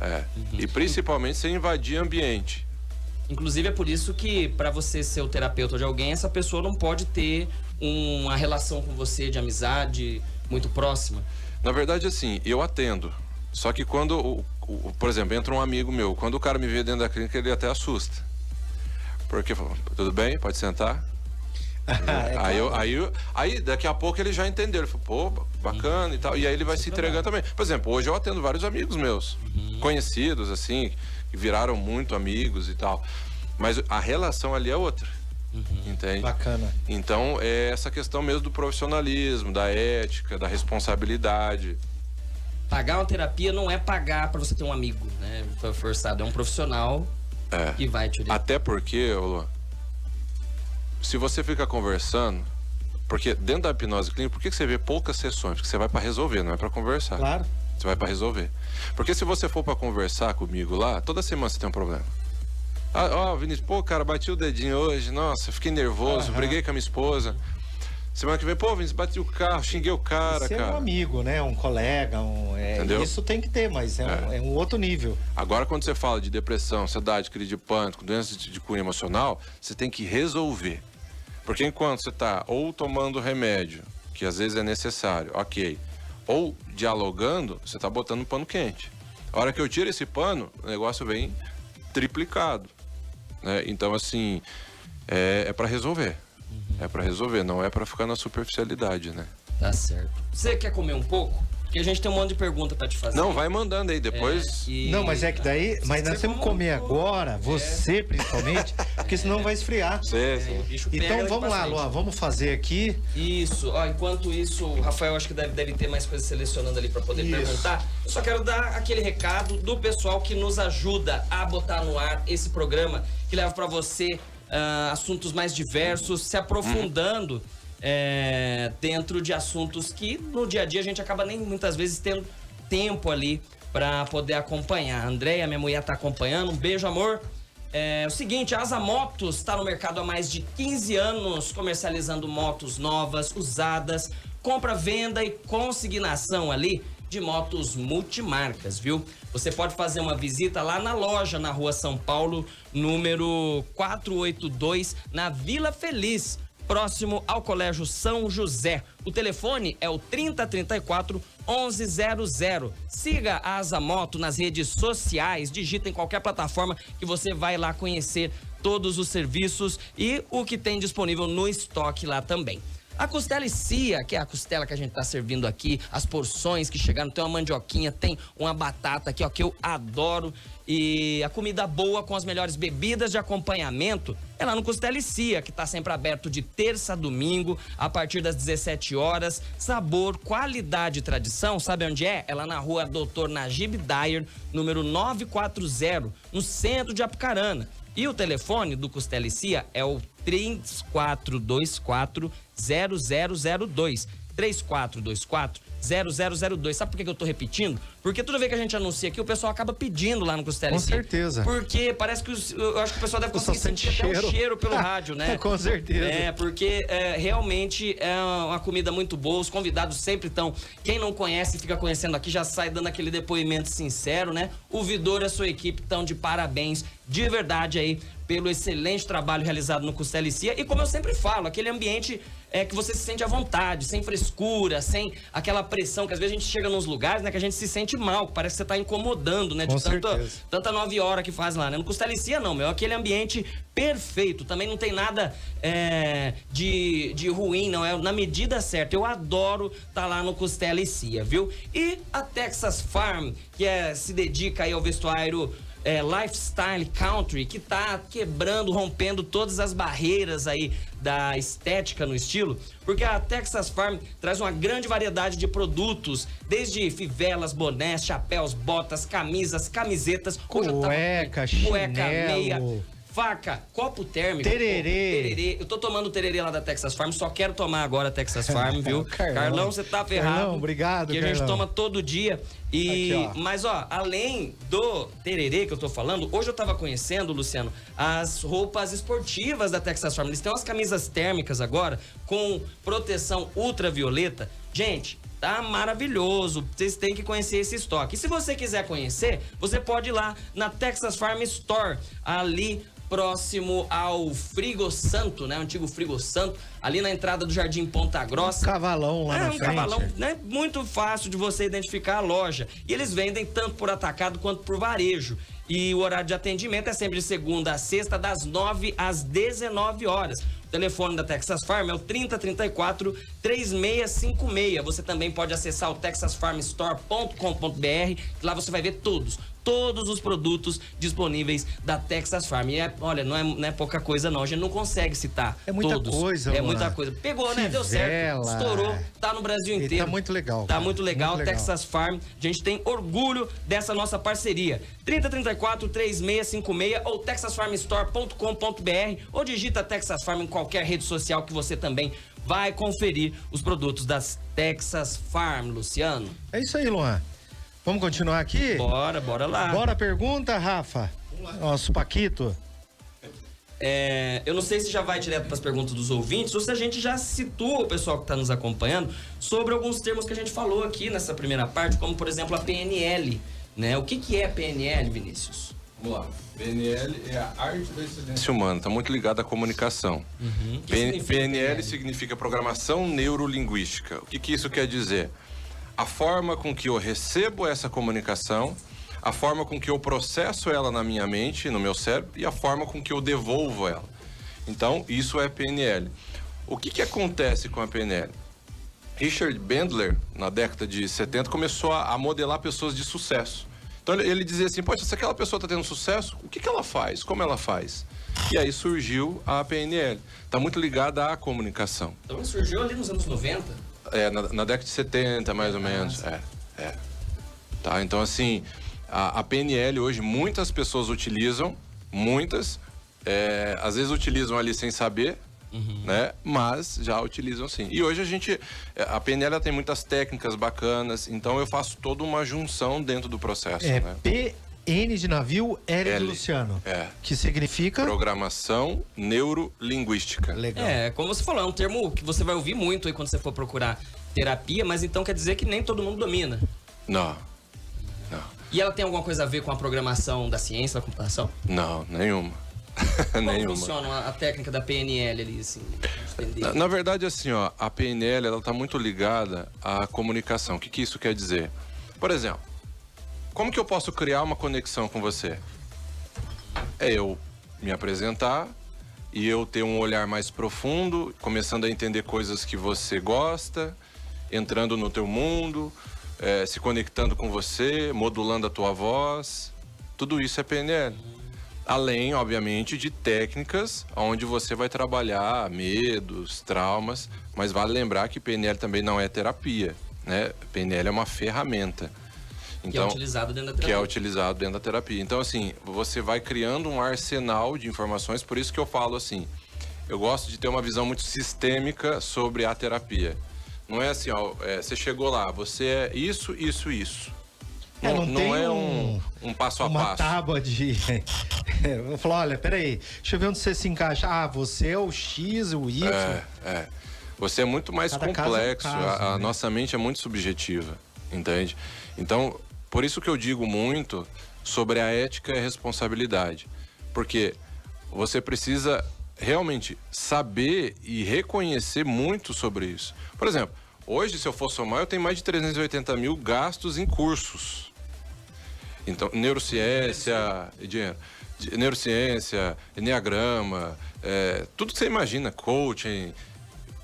E principalmente sem invadir ambiente. Inclusive é por isso que para você ser o terapeuta de alguém, essa pessoa não pode ter uma relação com você de amizade muito próxima. Na verdade, assim, eu atendo. Só que quando, por exemplo, entra um amigo meu, quando o cara me vê dentro da clínica, ele até assusta. Porque, tudo bem, pode sentar? Aí, daqui a pouco ele já entendeu. Ele falou, pô, bacana e tal. E aí ele vai se entregando também. Por exemplo, hoje eu atendo vários amigos meus, conhecidos, assim, que viraram muito amigos e tal. Mas a relação ali é outra. Entende? Bacana. Então, é essa questão mesmo do profissionalismo, da ética, da responsabilidade. Pagar uma terapia não é pagar pra você ter um amigo, né? Foi forçado, é um profissional que vai te orientar. Até porque, Luan, se você fica conversando, porque dentro da hipnose clínica, por que você vê poucas sessões? Porque você vai pra resolver, não é pra conversar. Claro. Você vai pra resolver. Porque se você for pra conversar comigo lá, toda semana você tem um problema. Vinícius, pô, cara, bati o dedinho hoje, nossa, fiquei nervoso, briguei com a minha esposa. Semana que vem, pô, Vinícius, bati o carro, xinguei o cara, Você é um amigo, né? Um colega, entendeu? Isso tem que ter, mas é um outro nível. Agora, quando você fala de depressão, ansiedade, crise de pânico, doenças de cunho emocional, você tem que resolver. Porque enquanto você tá ou tomando remédio, que às vezes é necessário, ok, ou dialogando, você tá botando um pano quente. A hora que eu tiro esse pano, o negócio vem triplicado, né? Então, assim, é para resolver. É para resolver, não é para ficar na superficialidade, né? Tá certo. Você quer comer um pouco? Porque a gente tem um monte de pergunta para te fazer. Não, vai mandando aí, depois... Não, mas é que daí... Mas nós temos que comer agora, você principalmente, porque senão vai esfriar. Então vamos lá, Luan, vamos fazer aqui. Isso, ó, enquanto isso, o Rafael acho que deve ter mais coisas selecionando ali para poder perguntar. Eu só quero dar aquele recado do pessoal que nos ajuda a botar no ar esse programa, que leva para você assuntos mais diversos, se aprofundando dentro de assuntos que no dia a dia a gente acaba nem muitas vezes tendo tempo ali para poder acompanhar. A Andréia, minha mulher, tá acompanhando. Um beijo, amor. É o seguinte, a Asa Motos está no mercado há mais de 15 anos, comercializando motos novas, usadas, compra, venda e consignação ali de motos multimarcas, viu? Você pode fazer uma visita lá na loja, na Rua São Paulo, número 482, na Vila Feliz, próximo ao Colégio São José. O telefone é o 3034 1100. Siga a Asa Moto nas redes sociais, digita em qualquer plataforma que você vai lá conhecer todos os serviços e o que tem disponível no estoque lá também. A costela e cia, que é a costela que a gente tá servindo aqui, as porções que chegaram, tem uma mandioquinha, tem uma batata aqui, ó, que eu adoro. E a comida boa com as melhores bebidas de acompanhamento é lá no Costela e Cia, que tá sempre aberto de terça a domingo, a partir das 17 horas. Sabor, qualidade e tradição, sabe onde é? É lá na Rua Dr. Najib Dyer, número 940, no centro de Apucarana. E o telefone do Costela e Cia é o 3424-0002. 3424-0002. Sabe por que eu tô repetindo? Porque toda vez que a gente anuncia aqui, o pessoal acaba pedindo lá no Costela e Cia. Com certeza. Porque parece que eu acho que o pessoal deve conseguir sentir até um cheiro pelo rádio, né? Com certeza. Porque realmente é uma comida muito boa. Os convidados sempre estão. Quem não conhece, fica conhecendo aqui, já sai dando aquele depoimento sincero, né? O Vidor e a sua equipe estão de parabéns, de verdade aí, pelo excelente trabalho realizado no Costela e Cia. E como eu sempre falo, aquele ambiente que você se sente à vontade, sem frescura, sem aquela pressão, que às vezes a gente chega nos lugares, né, que a gente se sente mal, parece que você tá incomodando, né? De tanta 9 horas que faz lá, né? No Costela e Cia não, meu, é aquele ambiente perfeito, também não tem nada de ruim, não, é na medida certa. Eu adoro tá lá no Costela e Cia, viu? E a Texas Farm, que se dedica aí ao vestuário Lifestyle Country, que tá quebrando, rompendo todas as barreiras aí da estética no estilo, porque a Texas Farm traz uma grande variedade de produtos, desde fivelas, bonés, chapéus, botas, camisas, camisetas, cueca, meia, faca, copo térmico. Tererê. Eu tô tomando tererê lá da Texas Farm, só quero tomar agora Texas Farm, viu? Carlão, você tá ferrado. Carlão, obrigado, que a gente toma todo dia. E, aqui, mas, além do tererê que eu tô falando, hoje eu tava conhecendo, Luciano, as roupas esportivas da Texas Farm. Eles têm umas camisas térmicas agora, com proteção ultravioleta. Gente, tá maravilhoso. Vocês têm que conhecer esse estoque. E se você quiser conhecer, você pode ir lá na Texas Farm Store, ali próximo ao Frigo Santo, né? O antigo Frigo Santo, ali na entrada do Jardim Ponta Grossa. Um cavalão lá na frente. Cavalão, né? Muito fácil de você identificar a loja. E eles vendem tanto por atacado quanto por varejo. E o horário de atendimento é sempre de segunda a sexta, das 9 às 19 horas. O telefone da Texas Farm é o 3034-3656. Você também pode acessar o texasfarmstore.com.br. Lá você vai ver todos os produtos disponíveis da Texas Farm. E olha, não é pouca coisa não, a gente não consegue citar todos. Coisa, é muita coisa. Pegou, né? Deu certo, estourou, tá no Brasil inteiro. Tá muito legal. Tá muito legal, Texas Farm. A gente tem orgulho dessa nossa parceria. 3034-3656 ou texasfarmstore.com.br ou digita Texas Farm em qualquer rede social que você também vai conferir os produtos das Texas Farm, Luciano. É isso aí, Luan. Vamos continuar aqui? Bora lá. Bora pergunta, Rafa. Nosso Paquito. Eu não sei se já vai direto para as perguntas dos ouvintes ou se a gente já situa o pessoal que está nos acompanhando sobre alguns termos que a gente falou aqui nessa primeira parte, como por exemplo a PNL, né? O que é a PNL, Vinícius? Vamos lá. PNL é a arte da excelência humana, está muito ligado à comunicação. PNL significa Programação Neurolinguística. O que isso quer dizer? A forma com que eu recebo essa comunicação, a forma com que eu processo ela na minha mente, no meu cérebro, e a forma com que eu devolvo ela. Então, isso é PNL. O que acontece com a PNL? Richard Bandler, na década de 70, começou a modelar pessoas de sucesso. Então, ele dizia assim, poxa, se aquela pessoa está tendo sucesso, o que ela faz? Como ela faz? E aí surgiu a PNL. Está muito ligada à comunicação. Então, surgiu ali nos anos 90? Na década de 70, mais ou menos. Tá, então, assim, a PNL hoje, muitas pessoas utilizam, às vezes utilizam ali sem saber, né? Mas já utilizam sim. E hoje a PNL ela tem muitas técnicas bacanas, então eu faço toda uma junção dentro do processo, né? N de navio, L de Luciano. Que significa? Programação Neurolinguística. Legal. Como você falou, é um termo que você vai ouvir muito aí quando você for procurar terapia, mas então quer dizer que nem todo mundo domina. Não. E ela tem alguma coisa a ver com a programação da ciência, da computação? Não, nenhuma. Como funciona a técnica da PNL ali, assim? Na verdade, assim, a PNL, ela tá muito ligada à comunicação. O que isso quer dizer? Por exemplo, como que eu posso criar uma conexão com você? É eu me apresentar e eu ter um olhar mais profundo, começando a entender coisas que você gosta, entrando no teu mundo, se conectando com você, modulando a tua voz. Tudo isso é PNL. Além, obviamente, de técnicas onde você vai trabalhar medos, traumas, mas vale lembrar que PNL também não é terapia, né? PNL é uma ferramenta. Então, que é utilizado dentro da terapia. Que é utilizado dentro da terapia. Então, assim, você vai criando um arsenal de informações, por isso que eu falo assim, eu gosto de ter uma visão muito sistêmica sobre a terapia. Não é assim, você chegou lá, você é isso. Não é um passo a passo. Uma tábua de... Eu vou falar, olha, peraí, deixa eu ver onde você se encaixa. Você é o X, o Y. Você é muito mais complexo. A nossa mente é muito subjetiva, entende? Então, por isso que eu digo muito sobre a ética e a responsabilidade. Porque você precisa realmente saber e reconhecer muito sobre isso. Por exemplo, hoje, se eu for somar, eu tenho mais de 380 mil gastos em cursos. Então, neurociência, enneagrama, tudo que você imagina, coaching,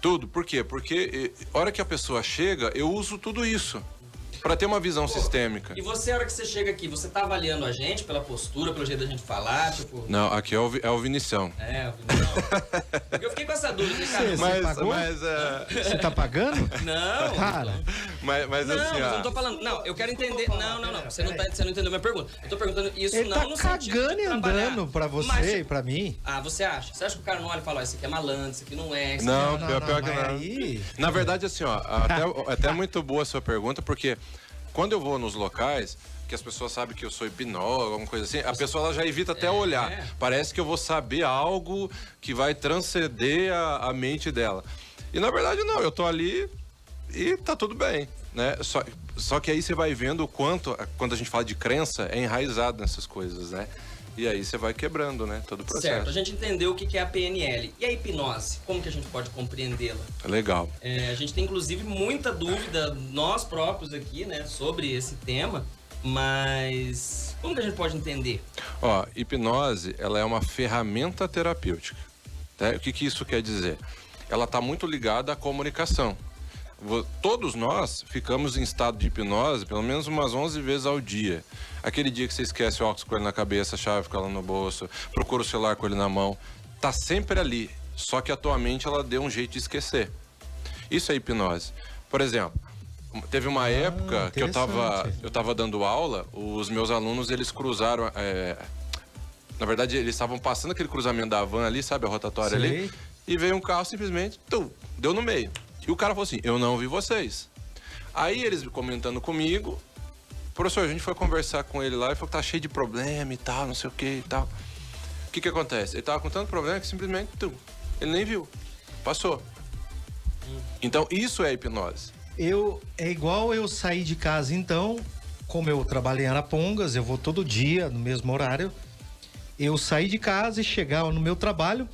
tudo. Por quê? Porque a hora que a pessoa chega, eu uso tudo isso. Para ter uma visão sistêmica. E você, a hora que você chega aqui, você tá avaliando a gente pela postura, pelo jeito da gente falar, tipo... Não, aqui é o Vinicião. É, o Vinicião. Porque eu fiquei com essa dúvida, cara. Você pagou? Você tá pagando? Não. Cara. Mas não, assim, mas eu não tô falando. Não, eu quero entender. Não. Você não entendeu a minha pergunta. Eu tô perguntando isso Ele não tá no sentido cagando de e trabalhar. andando pra você Mas- e pra mim. Ah, você acha? Você acha que o cara não olha e fala, ó, isso aqui é malandro, isso aqui não é... Isso Não, aqui pior que mas não. aí- Na verdade, assim, ó, até muito boa a sua pergunta, porque quando eu vou nos locais, que as pessoas sabem que eu sou hipnólogo, alguma coisa assim, a pessoa ela já evita até olhar. Parece que eu vou saber algo que vai transcender a mente dela. E na verdade não, eu tô ali e tá tudo bem, né? Só que aí você vai vendo o quanto, quando a gente fala de crença, é enraizado nessas coisas, né? E aí você vai quebrando, né? Todo o processo. Certo, a gente entendeu o que é a PNL. E a hipnose? Como que a gente pode compreendê-la? Legal. A gente tem, inclusive, muita dúvida, nós próprios aqui, né, sobre esse tema, mas como que a gente pode entender? Ó, hipnose, ela é uma ferramenta terapêutica. Tá? O que isso quer dizer? Ela está muito ligada à comunicação. Todos nós ficamos em estado de hipnose pelo menos umas 11 vezes ao dia. Aquele dia que você esquece o óculos com ele na cabeça, a chave fica lá no bolso, procura o celular com ele na mão. Tá sempre ali, só que a tua mente ela deu um jeito de esquecer. Isso é hipnose. Por exemplo, teve uma época que eu tava dando aula, os meus alunos eles cruzaram... na verdade, eles estavam passando aquele cruzamento da van ali, sabe, a rotatória ali, e veio um carro simplesmente, deu no meio. E o cara falou assim, eu não vi vocês. Aí eles comentando comigo, professor, a gente foi conversar com ele lá e falou que tá cheio de problema e tal, não sei o que e tal. O que acontece? Ele tava com tanto problema que simplesmente, ele nem viu, passou. Então isso é hipnose. É igual eu sair de casa, então, como eu trabalho em Arapongas, eu vou todo dia, no mesmo horário, eu sair de casa e chegar no meu trabalho...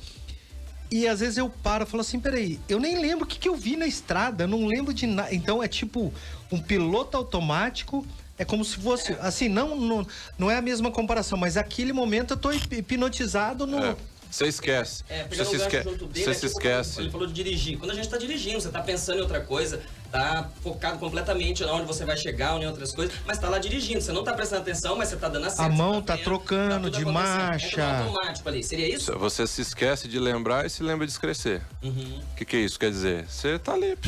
E às vezes eu paro e falo assim, peraí, eu nem lembro o que eu vi na estrada, eu não lembro de nada. Então é tipo um piloto automático, é como se fosse, assim, não é a mesma comparação, mas naquele momento eu tô hipnotizado no... Você esquece. Pegando o gancho junto dele, você se esquece. Ele falou de dirigir. Quando a gente tá dirigindo, você tá pensando em outra coisa, tá focado completamente onde você vai chegar, ou em outras coisas, mas tá lá dirigindo. Você não tá prestando atenção, mas você tá dando a mão tá trocando de marcha. É automático ali. Seria isso? Você se esquece de lembrar e se lembra de esquecer. O que é isso? Quer dizer, você tá ali,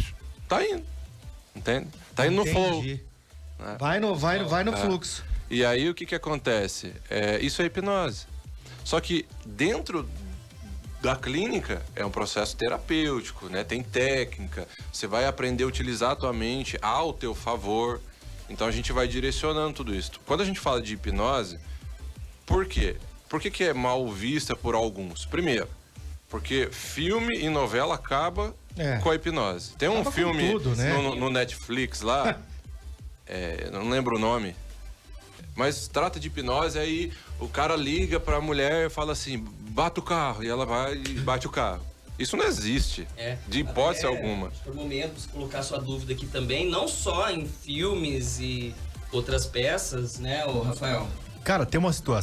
tá indo. Entende? Tá indo no flow. Vai no fluxo. E aí o que acontece? Isso é hipnose. Só que dentro da clínica é um processo terapêutico, né? Tem técnica, você vai aprender a utilizar a tua mente ao teu favor. Então a gente vai direcionando tudo isso. Quando a gente fala de hipnose, por quê? Por que é mal vista por alguns? Primeiro, porque filme e novela acaba com a hipnose. Tem um filme tudo, né? no Netflix lá, não lembro o nome, mas trata de hipnose, aí o cara liga pra mulher e fala assim, bata o carro, e ela vai e bate o carro. Isso não existe, de hipótese alguma. Por momentos, colocar sua dúvida aqui também, não só em filmes e outras peças, né, ô Rafael? Cara, tem uma situação